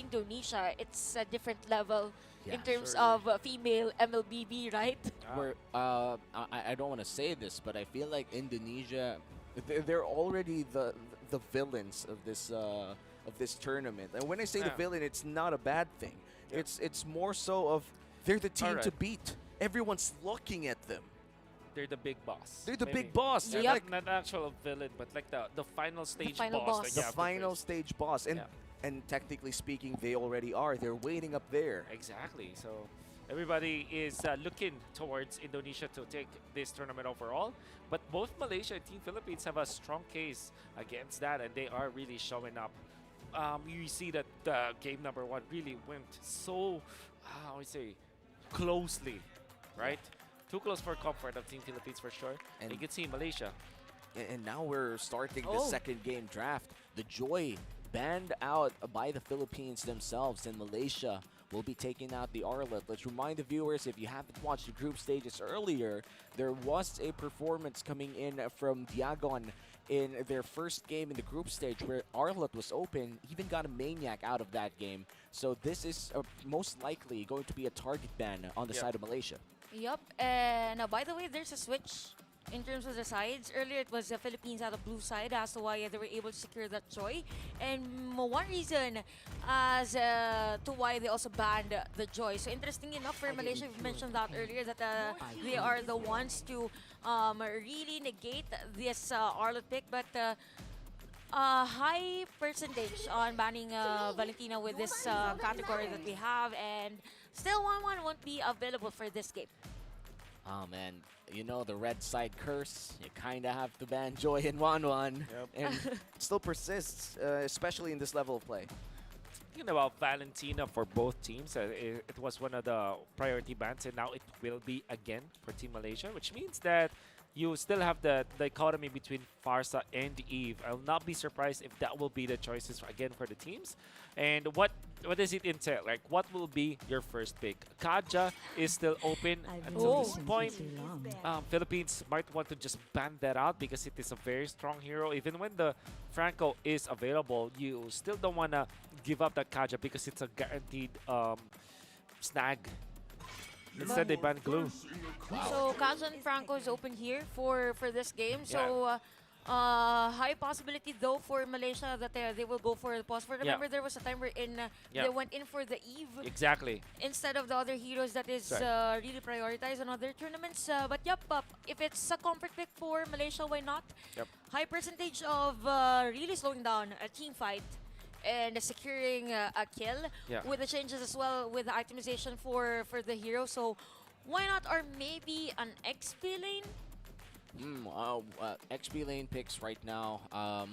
Indonesia, it's a different level Yeah, in terms sure. of female MLBB, right? Where I don't want to say this, but I feel like Indonesia, they're already the villains of this tournament. And when I say the Yeah. villain, it's not a bad thing. Yeah. It's more so of they're the team to Alright. beat. Everyone's looking at them. They're the big boss. They're the maybe. big boss. They're Yep. like Not actual villain, but like the final stage final boss. boss. That you the have to final face. stage boss. And Yeah. and technically speaking, they already are. They're waiting up there. Exactly. So everybody is looking towards Indonesia to take this tournament overall. But both Malaysia and Team Philippines have a strong case against that, and they are really showing up. You see that game number 1 really went so, how would I say, closely, right? Too close for comfort of Team Philippines for sure. And And- you can see Malaysia. And now we're starting the Oh. second game draft. The Joy banned out by the Philippines themselves, and Malaysia will be taking out the Arlet. Let's remind the viewers, if you haven't watched the group stages earlier, there was a performance coming in from Diagon in their first game in the group stage where Arlet was open, even got a Maniac out of that game. So this is most likely going to be a target ban on the Yeah. side of Malaysia. Yep. And by the way, there's a switch in terms of the sides. Earlier, it was the Philippines out of blue side as to why they were able to secure that Joy. And one reason as to why they also banned the Joy. So interesting enough for Malaysia, we mentioned that earlier, that they are the ones to really negate this Arlet pick. But high percentage on banning Valentina with this category that we have, and still 1-1 won't be available for this game. Oh man, you know the red side curse. You kind of have to ban Joy in 1-1, Yep. and it still persists, especially in this level of play. Thinking about Valentina for both teams, it was one of the priority bans, and now it will be again for Team Malaysia, which means that you still have the dichotomy between Farsa and Eve. I'll not be surprised if that will be the choices again for the teams. And what does it entail? Like, what will be your first pick? Kaja is still open until this point. Philippines might want to just ban that out because it is a very strong hero. Even when the Franco is available, you still don't want to give up that Kaja because it's a guaranteed snag. Instead, they ban Glue. So Kazan Franco is open here for this game. So high possibility though for Malaysia that they will go for the pause. For remember, there was a time where they went in for the Eve Exactly. instead of the other heroes that is really prioritized on other tournaments. But yep, if it's a comfort pick for Malaysia, why not? Yep. High percentage of really slowing down a team fight and securing a kill with the changes as well with the itemization for the hero. So why not? Or maybe an XP lane? XP lane picks right now.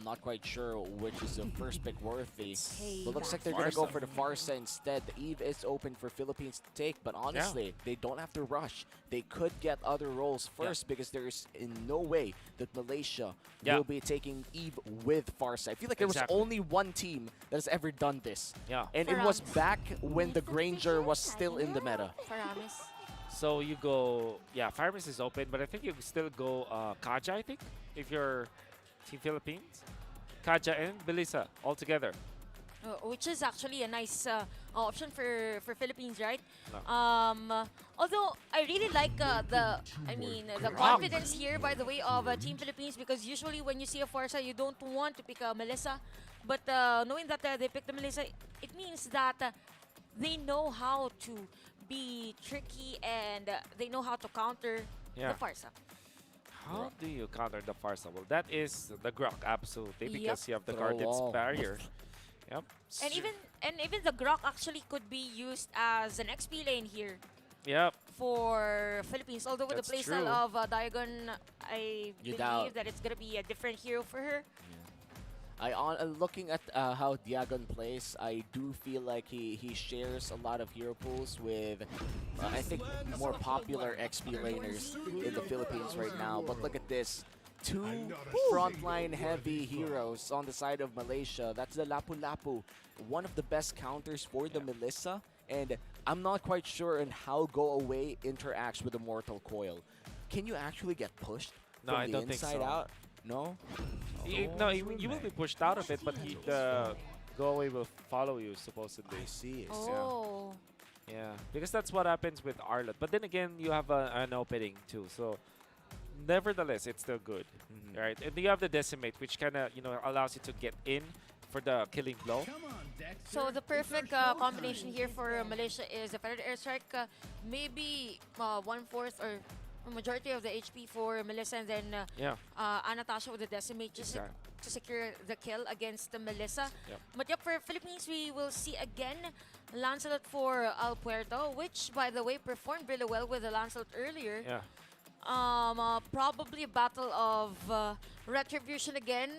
Not quite sure which is the first pick worthy. But looks like they're going to go for the Farsa instead. The Eve is open for Philippines to take, but honestly, they don't have to rush. They could get other roles first because there's in no way that Malaysia will be taking Eve with Farsa. I feel like there was only one team that has ever done this. Yeah. And it was back when the Granger was still in the meta. Paramis. So you go, Firebeast is open, but I think you can still go Kaja, I think, if you're Team Philippines. Kaja and Belisa all together. Which is actually a nice option for Philippines, right? No. Although I really like the confidence here, by the way, of Team Philippines, because usually when you see a Farsa, you don't want to pick a Melissa. But knowing that they picked the Melissa, it means that they know how to be tricky and they know how to counter the Farsa. How do you counter the Farsa? Well, that is the Grok, absolutely, because you have the Guardian's barrier. Yep. And even the Grok actually could be used as an XP lane here. Yep. For Philippines, although with the playstyle of Diagon, I believe that it's gonna be a different hero for her. Looking at how Diagon plays, I do feel like he shares a lot of hero pools with, I think, more popular XP laners in the Philippines right now. But look at this. Two frontline heavy heroes on the side of Malaysia. That's the Lapu Lapu, one of the best counters for the Melissa. And I'm not quite sure on how Go Away interacts with the Mortal Coil. Can you actually get pushed from the inside out? No? No, you will be pushed out of it, but the go away will follow you, supposedly. I see. I see. Oh. Yeah, because that's what happens with Arlott. But then again, you have an opening too. So, nevertheless, it's still good, Mhm. right? And you have the Decimate, which kind of, allows you to get in for the killing blow. So the perfect combination here for Malaysia is the feathered airstrike, maybe 1/4 or a majority of the HP for Melissa, and then Yeah, Anatasha with the decimate just exactly. to secure the kill against the Melissa. Yep. But yep, for Philippines, we will see again Lancelot for Al Puerto, which by the way performed really well with the Lancelot earlier. Yeah. Probably a battle of retribution again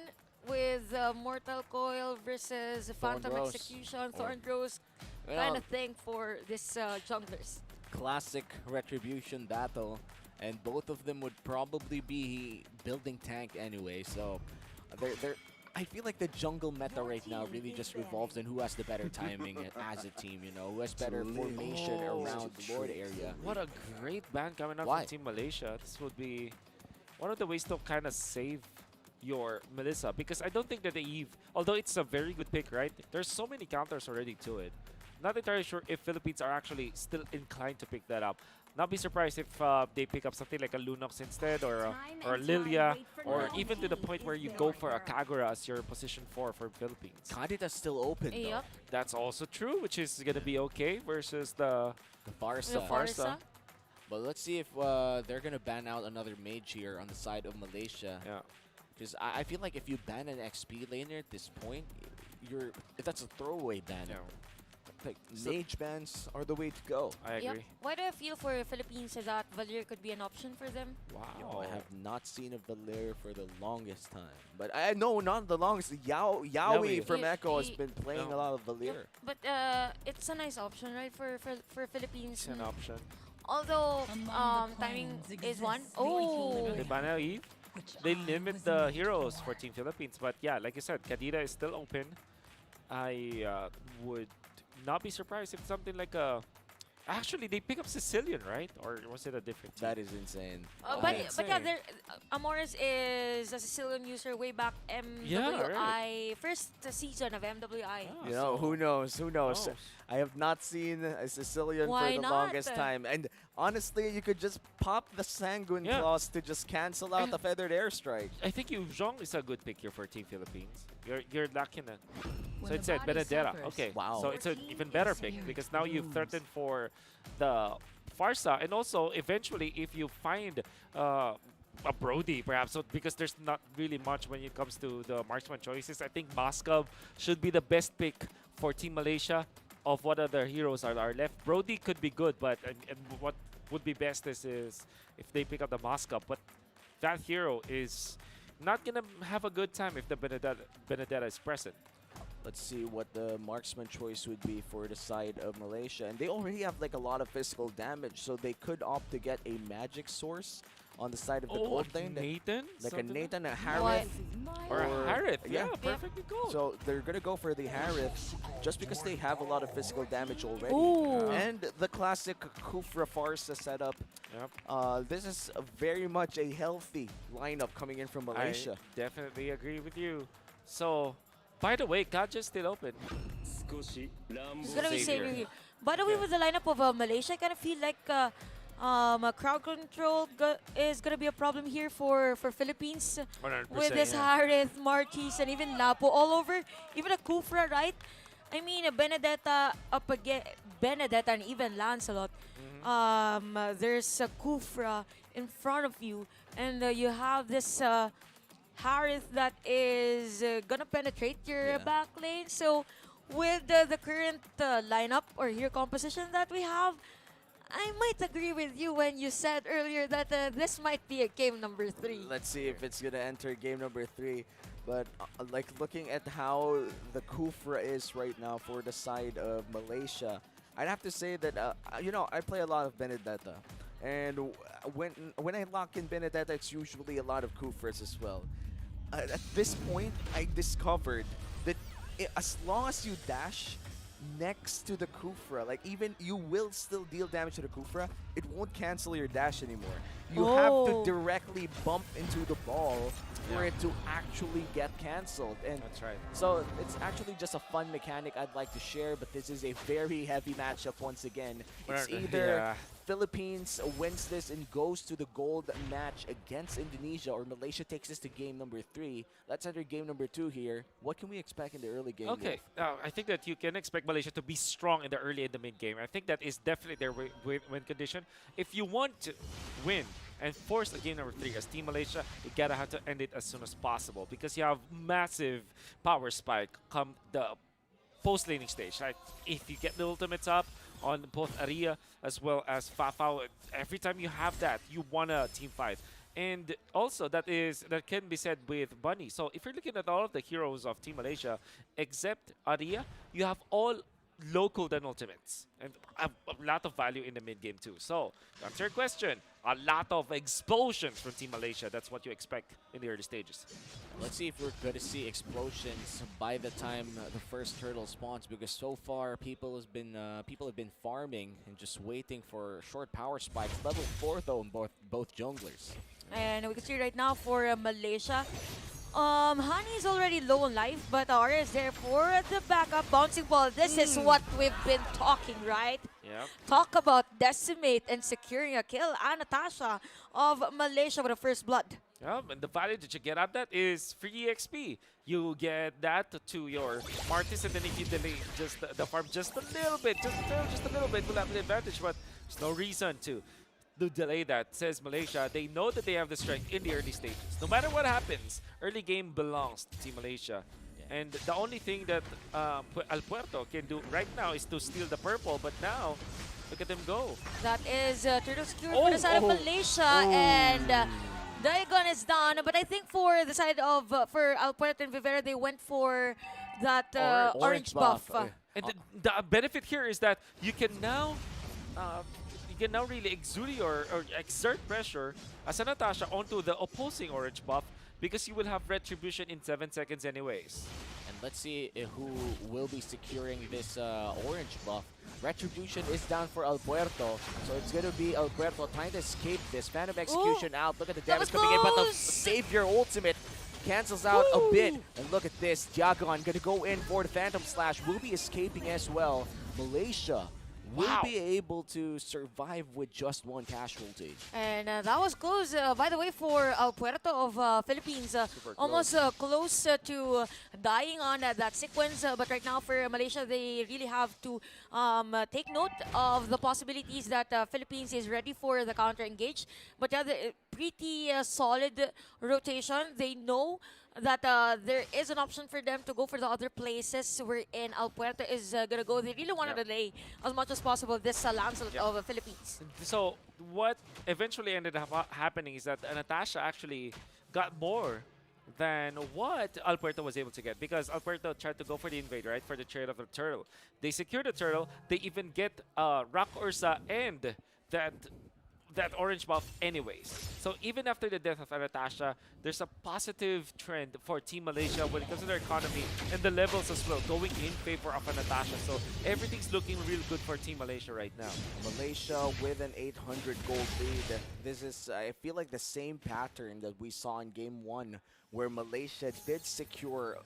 with Mortal Coil versus Phantom Rose. Execution, Or- Thorn Rose You kind know, of thing for this junglers. classic retribution battle, and both of them would probably be building tank anyway. So they're I feel like the jungle meta right now really just revolves on who has the better timing as a team. Who has better formation Oh, around the Lord area. What a great ban coming out Why? from Team Malaysia. This would be one of the ways to kind of save your Melissa, because I don't think that the Eve, although it's a very good pick, right? There's so many counters already to it. Not entirely sure if Philippines are actually still inclined to pick that up. Not be surprised if they pick up something like a Lunox instead, or a Lilia, or even to the point where you go for a Kagura as your position 4 for Philippines. Kandida's still open though. Yep, That's also true, which is going to be okay versus the... The the Farsa. Farsa. But let's see if they're gonna ban out another mage here on the side of Malaysia. Yeah. Because I feel like if you ban an XP laner at this point, that's a throwaway ban. Yeah. Like mage bans are the way to go. I Yep. agree. Why do I feel for Philippines that Valir could be an option for them? Wow. I have not seen a Valir for the longest time. But I know not the longest. Yowie from Yeah, Echo has he- been playing No. a lot of Valir. But it's a nice option, right, for Philippines. It's an option. Although Among the timing clans is one. exists the Oh, equilibrium. They ban out Eve. They limit the heroes for Team Philippines. But yeah, like you said, Kadira is still open. I would not be surprised if something like a... Actually, they pick up Sicilian, right? Or was it a different team? That is insane. but that's yeah, insane. there Amoris is a Sicilian user way back MWI first season of MWI. Ah, You know, so- who knows? Who knows? knows? I have not seen a Sicilian Why for the not? longest time. And honestly, you could just pop the Sanguine Yeah. Claws to just cancel out the Feathered Airstrike. I think Yu Zhong is a good pick here for Team Philippines. You're lacking it. When So the it said body Benedetta. suffers, Okay. Wow. So it's an even better pick because now you've wounds. threatened for the Farsa, and also eventually if you find a Brody perhaps, so because there's not really much when it comes to the marksman choices, I think Moskov should be the best pick for Team Malaysia of what other heroes are left. Brody could be good, but and what would be best is if they pick up the Moskov, but that hero is not gonna have a good time if the Benedetta is present. Let's see what the marksman choice would be for the side of Malaysia. And they already have like a lot of physical damage, so they could opt to get a magic source on the side of the gold lane. Nathan? Like a Something Nathan, a What? Harith. Or a Or- Harith. yeah. Yeah, perfectly cool. So they're gonna go for the Harith just because they have a lot of physical damage already. Ooh. And the classic Kufra Farsa setup. Yep. This is very much a healthy lineup coming in from Malaysia. I definitely agree with you. So, by the way, Gaja's still open. It's gonna be Xavier. Xavier here. By the way, with the lineup of Malaysia, I kind of feel like crowd control is gonna be a problem here for Philippines 100%. with this Harith, Marquis, and even Lapo all over. Even a Kufra, right? I mean, a Benedetta up again, Benedetta and even Lancelot. There's a Kufra in front of you, and you have this Harith that is gonna penetrate your Yeah. back lane. So with the current lineup or hero composition that we have, I might agree with you when you said earlier that this might be a game number 3. Let's see if it's gonna enter game number 3. But like looking at how the Kufra is right now for the side of Malaysia, I'd have to say that I play a lot of Benedetta, and when I lock in Benedetta, it's usually a lot of Kufras as well. At this point, I discovered that as long as you dash next to the Kufra, like even you will still deal damage to the Kufra, it won't cancel your dash anymore. You have to Oh. directly bump into the ball for Yeah. it to actually get cancelled. And That's right. so it's actually just a fun mechanic I'd like to share, but this is a very heavy matchup once again. It's either Yeah. Philippines wins this and goes to the gold match against Indonesia, or Malaysia takes this to game number 3. Let's enter game number 2 here. What can we expect in the early game? Okay, I think that you can expect Malaysia to be strong in the early and the mid game. I think that is definitely their win condition. If you want to win and force a game number 3 as Team Malaysia, you gotta have to end it as soon as possible because you have massive power spike come the post laning stage. Right? If you get the ultimates up on both Aria as well as Fafao, every time you have that, you want a team fight. And also that can be said with Bunny. So if you're looking at all of the heroes of Team Malaysia, except Aria, you have all local then ultimates and a lot of value in the mid game too. So to answer your question, a lot of explosions from Team Malaysia. That's what you expect in the early stages. Let's see if we're going to see explosions by the time the first turtle spawns, because so far people have been farming and just waiting for short power spikes. Level 4 though in both junglers. And we can see right now for Malaysia, Hani is already low on life, but Aria is there for the backup bouncing ball. This is what we've been talking, right? Yeah. Talk about decimate and securing a kill. Natasha of Malaysia with a first blood. Yeah, and the value that you get out of that is free XP. You get that to your Martis, and then if you delay just the farm just a little bit, just a little bit, will have the advantage. But there's no reason to delay that, says Malaysia. They know that they have the strength in the early stages. No matter what happens, early game belongs to Team Malaysia. And the only thing that El Puerto can do right now is to steal the purple, but now, look at them go. That is Turtle secured for the side of Malaysia, and Diagon is down. But I think for the side of, for El Puerto and Vivera, they went for that orange buff. And the benefit here is that you can now really exude or exert pressure as a Natasha onto the opposing orange buff, because you will have retribution in 7 seconds anyways. And let's see who will be securing this orange buff. Retribution is down for El Puerto, so it's going to be El Puerto trying to escape this. Phantom Execution out. Look at the damage coming in, but the Savior ultimate cancels out a bit. And look at this. Diagon going to go in for the Phantom Slash. Will be escaping as well. Malaysia will be able to survive with just one casualty. And that was close, by the way, for El Puerto of Philippines. Almost close to dying on that sequence. But right now for Malaysia, they really have to take note of the possibilities that Philippines is ready for the counter-engage. But yeah, pretty solid rotation. They know that there is an option for them to go for the other places wherein El Puerto is going to go. They really want to delay as much as possible this Lancelot of the Philippines. So what eventually ended up happening is that Natasha actually got more than what El Puerto was able to get, because El Puerto tried to go for the invade, right, for the trade of the turtle. They secure the turtle. They even get Rock Ursa and that orange buff anyways. So even after the death of Natasha, there's a positive trend for Team Malaysia when it comes to their economy and the levels as well, going in favor of Natasha. So everything's looking real good for Team Malaysia right now. Malaysia with an 800 gold lead. This is, I feel like, the same pattern that we saw in Game 1, where Malaysia did secure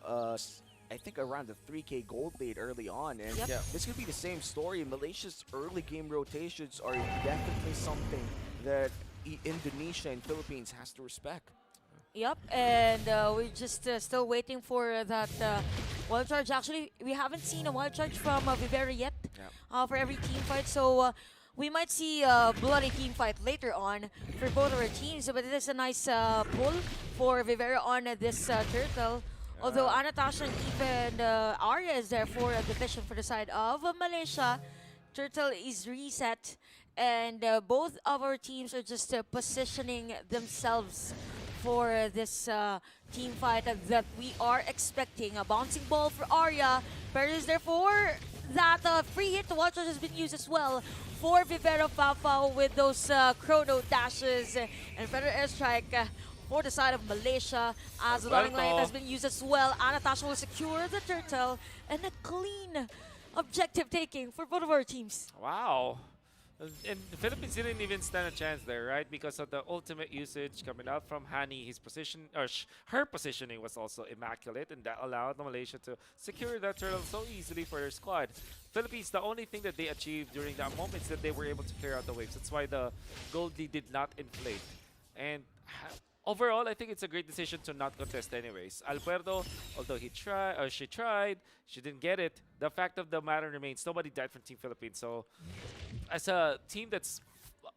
I think around the 3K gold lead early on, and this could be the same story. Malaysia's early game rotations are definitely something that Indonesia and Philippines has to respect. Yep, and we're just still waiting for that wild charge. Actually, we haven't seen a wild charge from Vivera yet for every team fight, so we might see a bloody team fight later on for both of our teams. But it is a nice pull for Vivera on this turtle. Although Natasha and even Arya is there for a division for the side of Malaysia. Turtle is reset, and both of our teams are just positioning themselves for this team fight that we are expecting. A bouncing ball for Arya. Perry is there for that free hit. The watcher has been used as well for Vivera Fafao with those chrono dashes and better airstrike. For the side of Malaysia, as the Loving Light has been used as well. Natasha will secure the turtle, and a clean objective taking for both of our teams. Wow. And the Philippines didn't even stand a chance there, right? Because of the ultimate usage coming out from Hani, his position or her positioning was also immaculate, and that allowed Malaysia to secure that turtle so easily for their squad. Philippines, the only thing that they achieved during that moment is that they were able to clear out the waves. That's why the gold lead did not inflate. And overall, I think it's a great decision to not contest anyways. Alberto, although he tried or she tried, she didn't get it. The fact of the matter remains, nobody died from Team Philippines. So as a team that's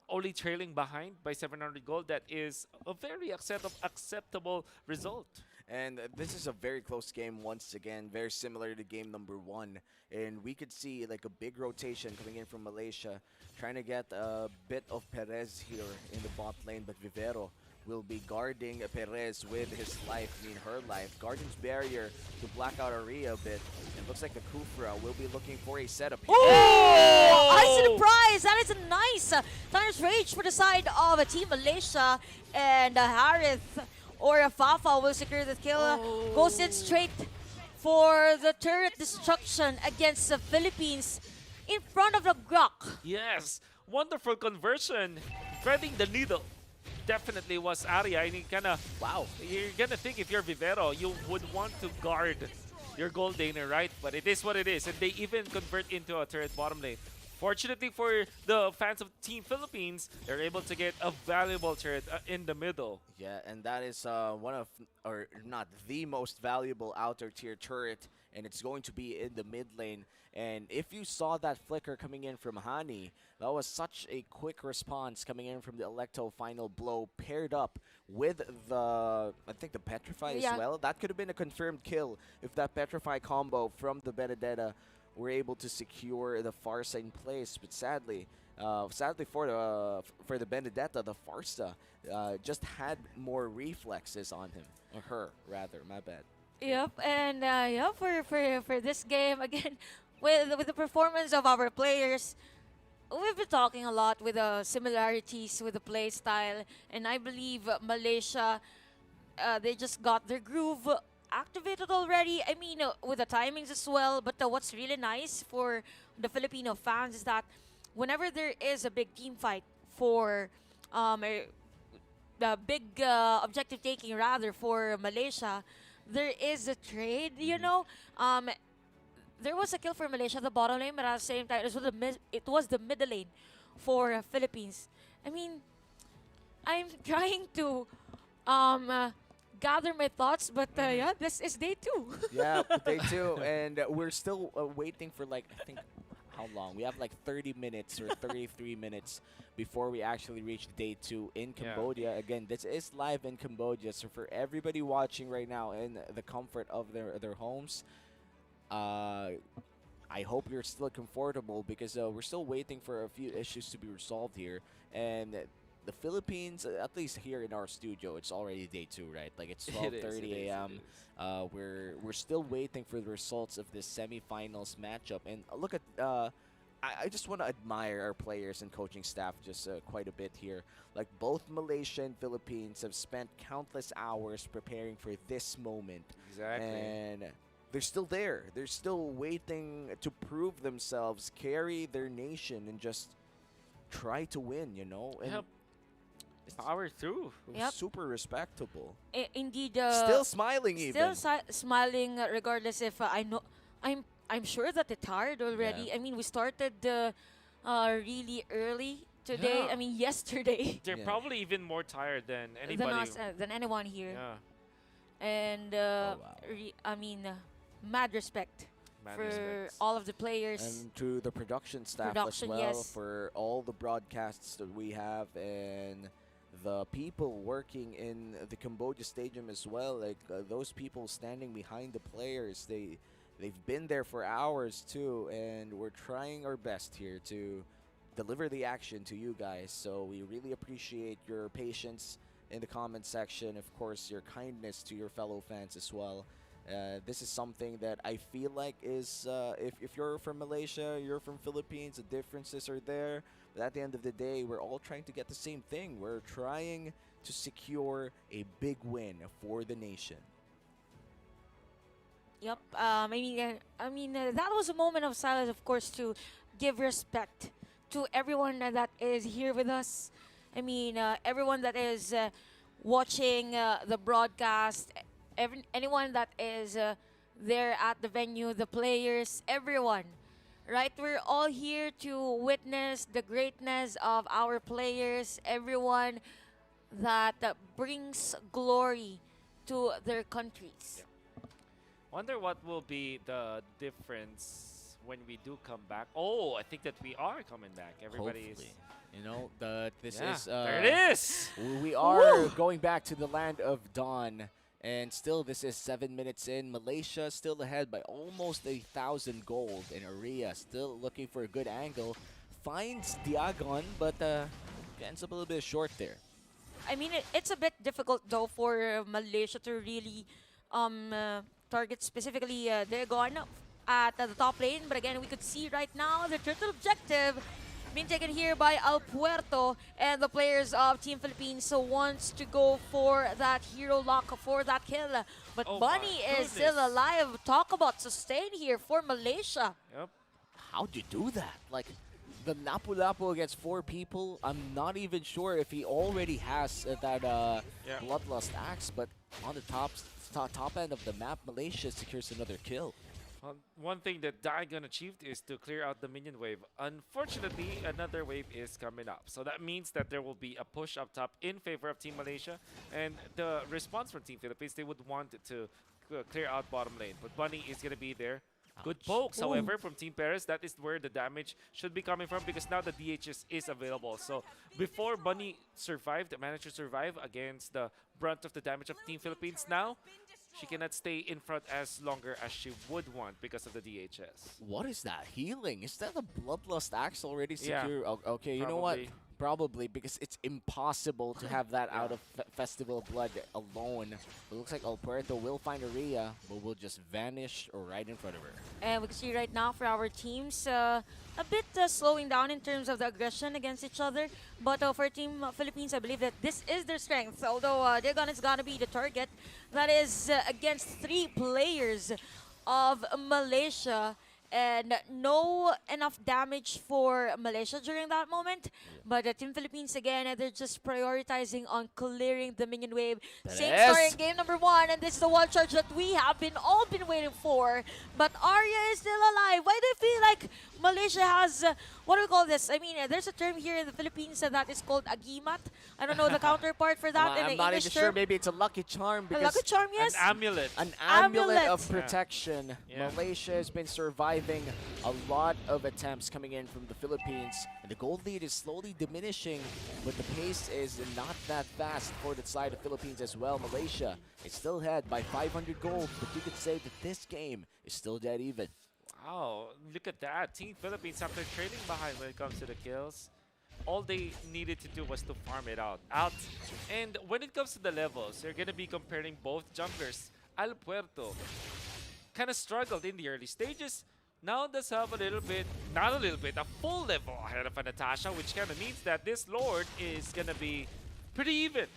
only trailing behind by 700 gold, that is a very acceptable result. And this is a very close game once again, very similar to game number 1. And we could see like a big rotation coming in from Malaysia, trying to get a bit of Perez here in the bot lane, but Vivero will be guarding Perez with his life, I mean her life. Guardian's Barrier to black out Aria a bit. It looks like the Kufra will be looking for a setup here. Oh! Ice surprise! That is a nice Thunder's Rage for the side of Team Malaysia. And Harith or Fafa will secure the kill. Goes in straight for the turret destruction against the Philippines in front of the Grok. Yes, wonderful conversion, threading the needle. Definitely was Arya, and you Wow. you're gonna think if you're Vivero, you would want to guard your gold laner, right? But it is what it is, and they even convert into a turret bottom lane. Fortunately for the fans of Team Philippines, they're able to get a valuable turret in the middle. Yeah, and that is one of, or not the most valuable outer tier turret, and it's going to be in the mid lane. And if you saw that flicker coming in from Hani, that was such a quick response coming in from the Electo final blow, paired up with the, I think the Petrify as well. That could have been a confirmed kill if that Petrify combo from the Benedetta were able to secure the Farsa in place. But sadly for the Benedetta, the Farsa just had more reflexes on him, or her rather. My bad. Yep, and yeah, for this game again, with the performance of our players, we've been talking a lot with the similarities with the play style, and I believe Malaysia, they just got their groove activated already. I mean, with the timings as well. But what's really nice for the Filipino fans is that whenever there is a big team fight for the big objective taking rather for Malaysia, there is a trade, you know. There was a kill for Malaysia at the bottom lane, but at the same time, it was the middle lane for Philippines. I mean, I'm trying to gather my thoughts, but yeah, this is day 2. Yeah, day 2, and we're still waiting for like, I think, how long? We have like 30 minutes or 33 minutes before we actually reach day 2 in Cambodia. Again, this is live in Cambodia, so for everybody watching right now in the comfort of their homes, I hope you're still comfortable, because we're still waiting for a few issues to be resolved here. And the Philippines, at least here in our studio, it's already day 2, right? Like it's 12:30 a.m. We're still waiting for the results of this semifinals matchup. And look at I just want to admire our players and coaching staff just quite a bit here. Like both Malaysia and Philippines have spent countless hours preparing for this moment. Exactly. And they're still there. They're still waiting to prove themselves, carry their nation, and just try to win, you know? And Yep. Power through. Yep. super respectable. Indeed. Still smiling even. Still smiling, regardless if I'm sure that it's hard already. Yeah. I mean, we started really early today. Yeah. I mean, yesterday. They're Yeah. probably even more tired than anybody. Than anyone here. Yeah. And wow. I mean, mad respect Mad for respects. all of the players. And to the production staff Production, as well, yes. for all the broadcasts that we have, and the people working in the Cambodia Stadium as well. Like those people standing behind the players, they've been there for hours too, and we're trying our best here to deliver the action to you guys. So we really appreciate your patience in the comment section, of course your kindness to your fellow fans as well. This is something that I feel like is, if you're from Malaysia, you're from Philippines, the differences are there. But at the end of the day, we're all trying to get the same thing. We're trying to secure a big win for the nation. Yep. I mean, that was a moment of silence, of course, to give respect to everyone that is here with us. I mean, everyone that is watching the broadcast, anyone that is there at the venue, the players, everyone. Right? We're all here to witness the greatness of our players, everyone that brings glory to their countries. Wonder what will be the difference when we do come back. Oh, I think that we are coming back. Everybody Hopefully. is. You know, this Yeah, is there it is. we are going back to the land of dawn, and still this is 7 minutes in. Malaysia still ahead by almost 1,000 gold, and Aria still looking for a good angle. Finds Diagon, but ends up a little bit short there. I mean, it's a bit difficult though for Malaysia to really target specifically Dagon at the top lane. But again, we could see right now the turtle objective being taken here by Al Puerto, and the players of Team Philippines wants to go for that hero lock for that kill. But Oh Bunny my is still goodness. alive. Talk about sustain here for Malaysia. Yep. How'd you do that? like the Lapu-Lapu against 4 people, I'm not even sure if he already has that Yeah. Bloodlust Axe, but on the top end of the map, Malaysia secures another kill. One thing that Dagon achieved is to clear out the minion wave. Unfortunately, another wave is coming up. So that means that there will be a push up top in favor of Team Malaysia. And the response from Team Philippines, they would want to clear out bottom lane. But Bunny is going to be there. Good Ouch. pokes, however, from Team Perez. That is where the damage should be coming from, because now the DHS is available. So before Bunny survived, managed to survive against the brunt of the damage of Team Philippines, now she cannot stay in front as longer as she would want because of the DHS. What is that? Healing? Is that a Bloodlust Axe already Yeah, secure? Okay, you know what? probably. Probably, because it's impossible to have that out of Festival of Blood alone. It looks like Alberto will find Aria, but will just vanish right in front of her. And we can see right now for our teams, a bit slowing down in terms of the aggression against each other. But for Team Philippines, I believe that this is their strength. Although they're gonna be the target, that is against 3 players of Malaysia. And no enough damage for Malaysia during that moment. But Team Philippines, again, they're just prioritizing on clearing the minion wave. Same story in game number 1, and this is the wall charge that we have all been waiting for. But Arya is still alive. Why do you feel like Malaysia has, what do we call this? I mean, there's a term here in the Philippines that is called agimat. I don't know the counterpart for that in I'm the not English even sure. term. Maybe it's a lucky charm, A because lucky charm, yes. An amulet. an amulet of Amulet. protection. Yeah. Malaysia has been surviving a lot of attempts coming in from the Philippines, and the gold lead is slowly diminishing, but the pace is not that fast for the side of Philippines as well. Malaysia is still ahead by 500 gold, but you could say that this game is still dead even. Wow, look at that. Team Philippines, after trailing behind when it comes to the kills, all they needed to do was to farm it out. And when it comes to the levels, you're going to be comparing both junglers. Al Puerto kind of struggled in the early stages. Now does have a little bit, not a little bit, a full level ahead of a Natasha, which kind of means that this Lord is going to be pretty even.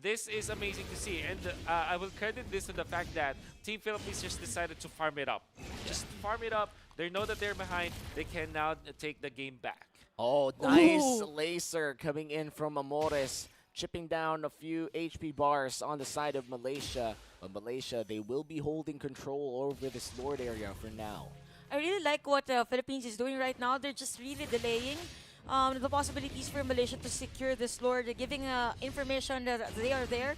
This is amazing to see, and I will credit this to the fact that Team Philippines just decided to farm it up. Just farm it up. They know that they're behind. They can now take the game back. Oh, nice Ooh. laser coming in from Amores, chipping down a few HP bars on the side of Malaysia. But Malaysia, they will be holding control over this Lord area for now. I really like what Philippines is doing right now. They're just really delaying the possibilities for Malaysia to secure this Lord. They're giving information that they are there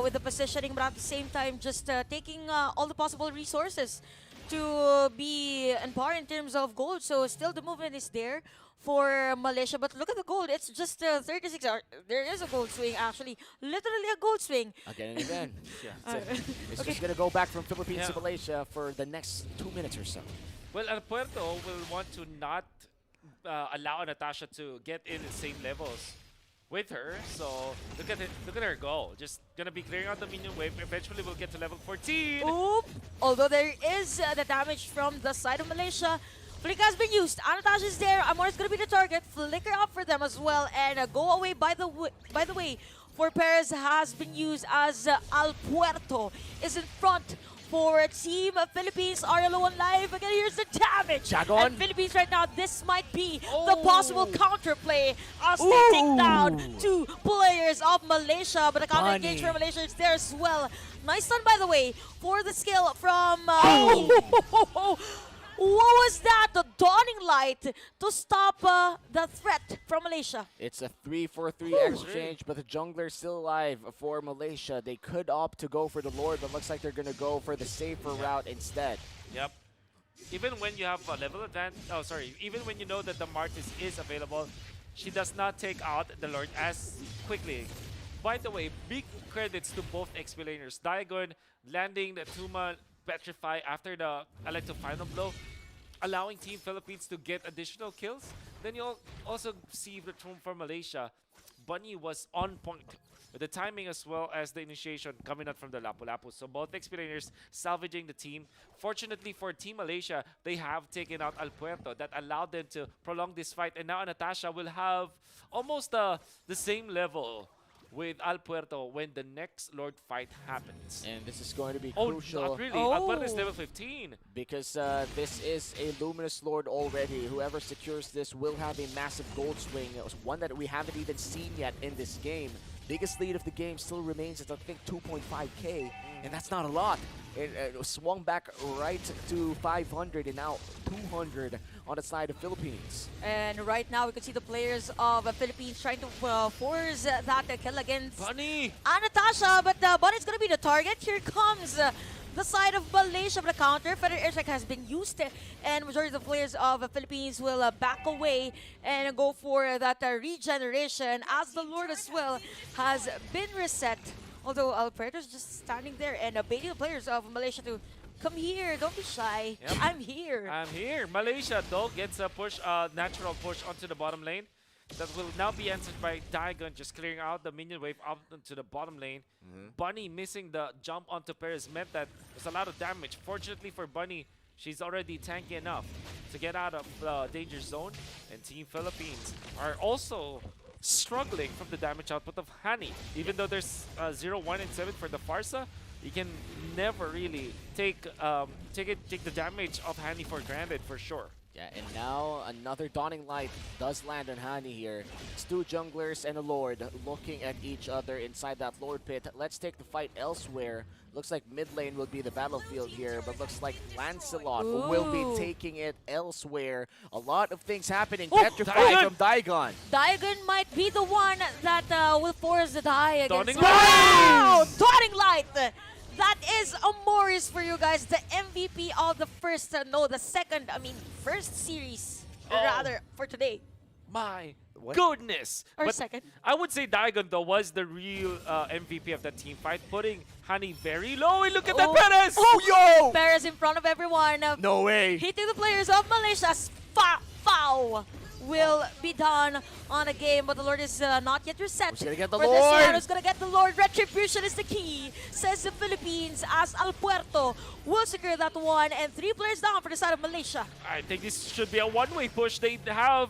with the positioning, but at the same time just taking all the possible resources to be on par in terms of gold. So still the movement is there for Malaysia, but look at the gold. It's just 36. There is a gold swing, actually. Literally a gold swing. Again and again. Yeah. It's Okay. just going to go back from Philippines to Yeah. Malaysia for the next 2 minutes or so. Well, Al Puerto will want to not allow Natasha to get in the same levels with her. So look at her go. Just gonna be clearing out the minion wave. Eventually, we'll get to level 14. Oop. Although there is the damage from the side of Malaysia. Flicker has been used. Anatash is there. Amor is going to be the target. Flicker up for them as well. And go away by the way. For Perez has been used as Al Puerto is in front for Team Philippines are low on life. Again, here's the damage. Jagon. And Philippines right now, this might be the Oh. possible counterplay as they take down two players of Malaysia. But the counter engage for Malaysia is there as well. Nice stun, by the way, for the skill from... What was that? The Dawning Light to stop the threat from Malaysia. It's a 3-for-3 exchange, but the jungler's still alive for Malaysia. They could opt to go for the Lord, but looks like they're going to go for the safer route instead. Yep. Even when you have a level advantage, even when you know that the Martis is available, she does not take out the Lord as quickly. By the way, big credits to both XP laners. Diagon landing the Tuma Petrify after the Electro final blow, allowing Team Philippines to get additional kills. Then you'll also see the room for Malaysia. Bunny was on point with the timing as well as the initiation coming out from the Lapu-Lapu. So both experiencers salvaging the team. Fortunately for Team Malaysia, they have taken out Al Puerto. That allowed them to prolong this fight. And now Natasha will have almost the same level with Al Puerto when the next Lord fight happens. And this is going to be crucial. Not really. Al Puerto is level 15. Because this is a Luminous Lord already. Whoever secures this will have a massive gold swing. One that we haven't even seen yet in this game. Biggest lead of the game still remains at, I think, 2.5k. And that's not a lot. It swung back right to 500 and now 200 on the side of Philippines. And right now, we can see the players of the Philippines trying to force that kill against Bunny! Natasha, but Bunny's going to be the target. Here comes the side of Malaysia for the counter. Feather Airstrike has been used, and majority of the players of the Philippines will back away and go for that regeneration, as the Lord as well has been reset. Although Alberto's just standing there and baiting the players of Malaysia to come here, don't be shy. Yep. I'm here. I'm here. Malaysia, though, gets a push, natural push onto the bottom lane. That will now be answered by Diagon, just clearing out the minion wave up into the bottom lane. Bunny missing the jump onto Perez meant that there's a lot of damage. Fortunately for Bunny, she's already tanky enough to get out of the danger zone. And Team Philippines are also struggling from the damage output of Hani. Even though there's 0, 1, and 7 for the Farsa, you can never really take the damage of Hani for granted, for sure. Yeah, and now another Dawning Light does land on Hani here. It's two junglers and a Lord looking at each other inside that Lord pit. Let's take the fight elsewhere. Looks like mid lane will be the battlefield here, but looks like Lancelot will be taking it elsewhere. A lot of things happening. Petrified from Diagon. Diagon might be the one that will force the die against Dawning Wow! Dawning Light! That is a Morris for you guys, the MVP of the first series, rather, for today. My What? goodness! Or But second. I would say Diagon, though, was the real MVP of that team fight, putting Hani very low. And look at that, Perez! Oh, yo! Perez in front of everyone. No way. Hitting the players of Malaysia's foul will be done on a game, but the Lord is not yet reset. Who's gonna get the for this Lord? round. Who's gonna get the Lord? Retribution is the key, says the Philippines, as Al Puerto will secure that one, and 3 players down for the side of Malaysia. I think this should be a one-way push. They have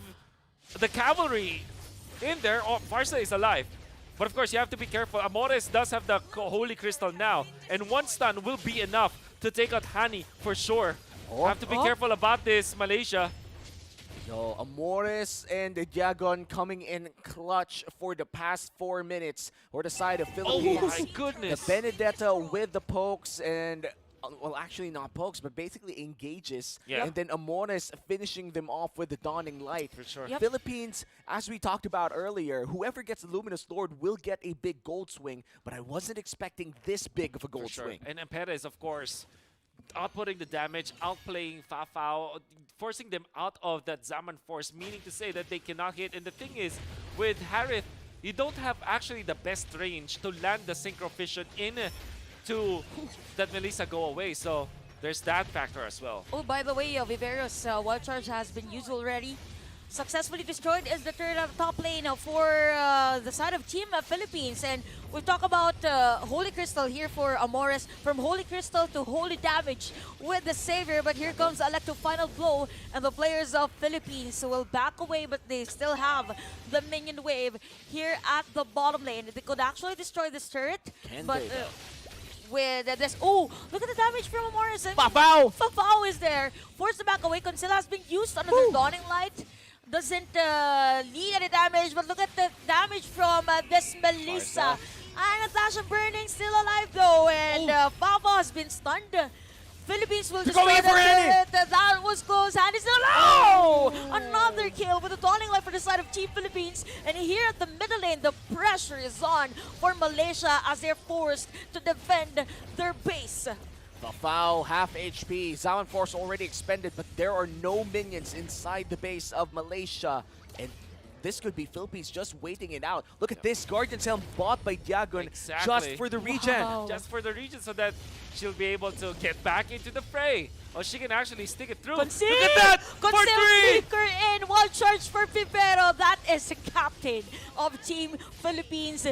the cavalry in there. Oh, Farsa is alive. But of course, you have to be careful. Amores does have the Holy Crystal now, and one stun will be enough to take out Hani for sure. Have to be careful about this, Malaysia. Yo, Amores and Diagon coming in clutch for the past 4 minutes for the side of Philippines. Oh my goodness. The Benedetta with the pokes and, well, actually not pokes, but basically engages. Yeah. And then Amores finishing them off with the Dawning Light. For sure. Yep. Philippines, as we talked about earlier, whoever gets the Luminous Lord will get a big gold swing, but I wasn't expecting this big of a gold For sure. swing. And Perez, of course, outputting the damage, outplaying Fafao, forcing them out of that Zaman force, meaning to say that they cannot hit. And the thing is, with Harith, you don't have actually the best range to land the Synchro Fission in to that Melissa go away. So there's that factor as well. Oh, by the way, Vivero's wild charge has been used already. Successfully destroyed is the third out of top lane for the side of Team Philippines. And we talk about Holy Crystal here for Amores. From Holy Crystal to Holy Damage with the Savior. But here comes Electro Final Blow. And the players of Philippines will back away, but they still have the minion wave here at the bottom lane. They could actually destroy this turret. Can but they, though? with this. Oh, look at the damage from Morrison. Fafao! Fafao is there. Forced to back away. Conceal has been used. Another Dawning Light doesn't lead any damage, but look at the damage from this Melissa. And Natasha Burning still alive though, and Fafao has been stunned. Philippines will destroy it. That was close. Handy's still alive. Another kill with a Dawning Light for the side of Team Philippines. And here at the middle lane, the pressure is on for Malaysia as they're forced to defend their base. Fafao, half HP. Zaman Force already expended, but there are no minions inside the base of Malaysia. And this could be Philippines just waiting it out. Look at this, Guardian's Helm bought by Diagon just for the regen. Just for the region so that she'll be able to get back into the fray. Or she can actually stick it through. Conceal! Look at that! For three! Flicker in, one charge for Pipero. That is the captain of Team Philippines.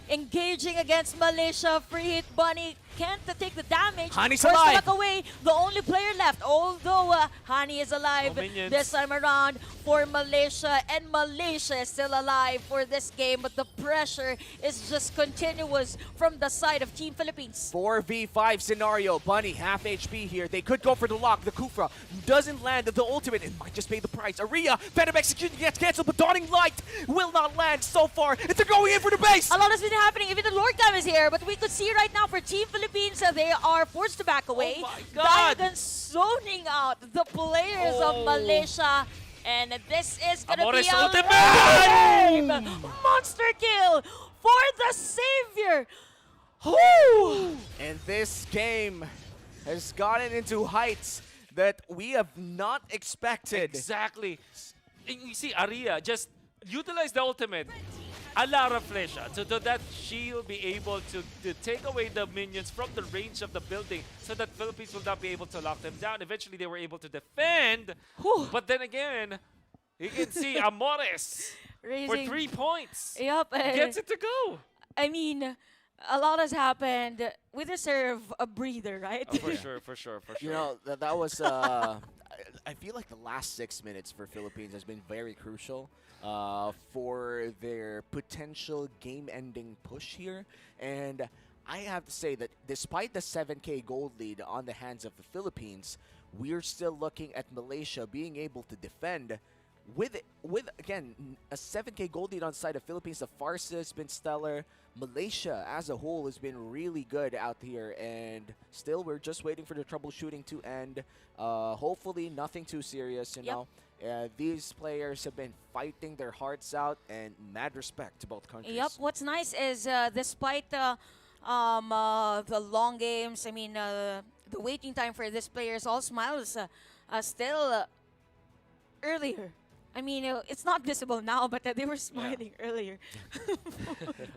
Engaging against Malaysia. Free hit Bunny can't take the damage. Hani's First alive. back away, the only player left. Although Hani is alive No minions. this time around for Malaysia, and Malaysia is still alive for this game, but the pressure is just continuous from the side of Team Philippines. 4v5 scenario. Bunny, half HP here. They could go for the lock. The Kufra doesn't land the ultimate. It might just pay the price. Aria, Phantom Execution gets cancelled, but Dawning Light will not land so far. And they're going in for the base. A lot has been happening. Even the Lord Cam is here, but we could see right now for Team Philippines, they are forced to back away. Oh my God. Diagon zoning out the players of Malaysia. And this is going to be Amores a ultimate! game. Monster kill for the Savior. Woo! And this game has gotten into heights that we have not expected. Exactly. And you see, Aria just utilize the ultimate. A la Flecha, so that she'll be able to take away the minions from the range of the building so that Philippines will not be able to lock them down. Eventually, they were able to defend. Whew. But then again, you can see Amores for Raising. 3 points. Yep. Gets it to go. I mean, a lot has happened. We deserve a breather, right? Oh, for sure, for sure, for sure. You know, that was, I feel like the last 6 minutes for Philippines has been very crucial for their potential game-ending push here. And I have to say that despite the 7K gold lead on the hands of the Philippines, we're still looking at Malaysia being able to defend with again, a 7K gold lead on the side of Philippines. The Farsa has been stellar. Malaysia as a whole has been really good out here, and still we're just waiting for the troubleshooting to end. Hopefully nothing too serious, you know. These players have been fighting their hearts out, and mad respect to both countries. Yep. What's nice is despite the long games, I mean the waiting time for this players, all smiles still earlier. I mean, it's not visible now, but they were smiling earlier.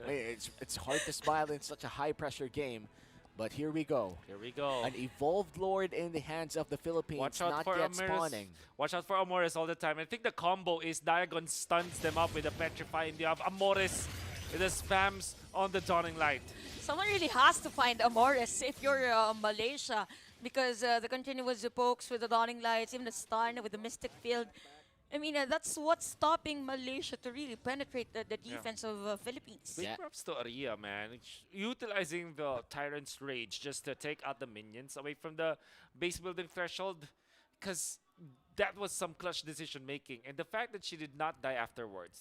It's hard to smile in such a high-pressure game, but here we go. Here we go. An evolved Lord in the hands of the Philippines, Watch out not for yet Amores. spawning. Watch out for Amores all the time. I think the combo is Diagon stuns them up with a Petrify, and you have Amores with the spams on the Dawning Light. Someone really has to find Amores if you're Malaysia, because the continuous pokes with the Dawning Lights, even the stun with the Mystic Field. I mean, that's what's stopping Malaysia to really penetrate the defense of Philippines. Big props to Aria, man. Utilizing the Tyrant's Rage just to take out the minions away from the base building threshold, because that was some clutch decision making. And the fact that she did not die afterwards,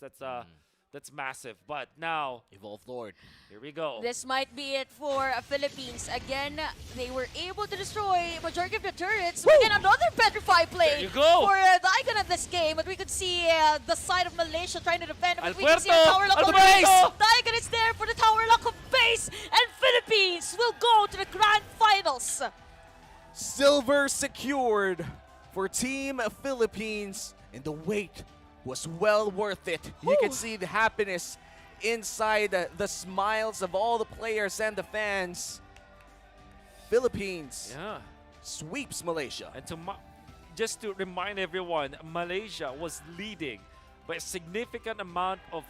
that's massive. But now, Evolved Lord. here we go. This might be it for Philippines. Again, they were able to destroy majority of the turrets. Again, another Petrify play There you go. for the Icon of this game. But we could see the side of Malaysia trying to defend. But we can see a Alberto! tower lock of Alberto! base. The Icon is there for the tower lock of base. And Philippines will go to the grand finals. Silver secured for Team Philippines, and the wait was well worth it. You can see the happiness inside the smiles of all the players and the fans. Philippines sweeps Malaysia. And just to remind everyone, Malaysia was leading by a significant amount of